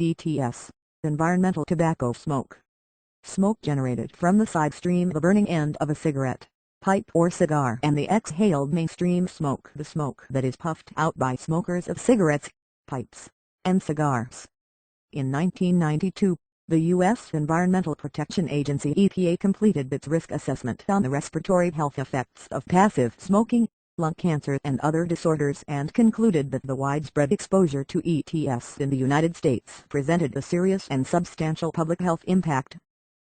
ETS, environmental tobacco smoke. Smoke generated from the side stream, the burning end of a cigarette, pipe or cigar, and the exhaled mainstream smoke, the smoke that is puffed out by smokers of cigarettes, pipes, and cigars. In 1992, the U.S. Environmental Protection Agency (EPA) completed its risk assessment on the respiratory health effects of passive smoking, lung cancer and other disorders, and concluded that the widespread exposure to ETS in the United States presented a serious and substantial public health impact.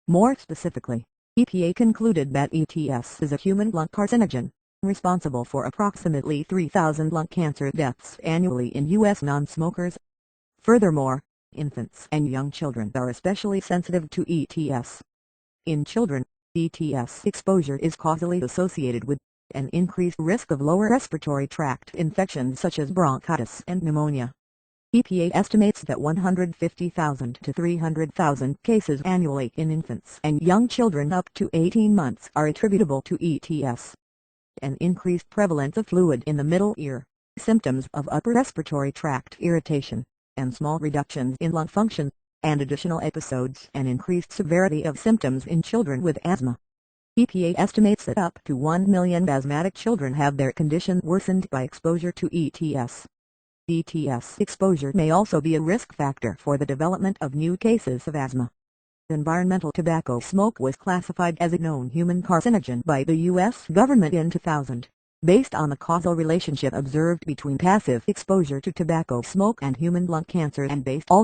More specifically, EPA concluded that ETS is a human lung carcinogen, responsible for approximately 3,000 lung cancer deaths annually in U.S. non-smokers. Furthermore, infants and young children are especially sensitive to ETS. In children, ETS exposure is causally associated with an increased risk of lower respiratory tract infections such as bronchitis and pneumonia. EPA estimates that 150,000 to 300,000 cases annually in infants and young children up to 18 months are attributable to ETS. An increased prevalence of fluid in the middle ear, symptoms of upper respiratory tract irritation, and small reductions in lung function, and additional episodes and increased severity of symptoms in children with asthma. EPA estimates that up to 1 million asthmatic children have their condition worsened by exposure to ETS. ETS exposure may also be a risk factor for the development of new cases of asthma. Environmental tobacco smoke was classified as a known human carcinogen by the U.S. government in 2000, based on the causal relationship observed between passive exposure to tobacco smoke and human lung cancer, and based also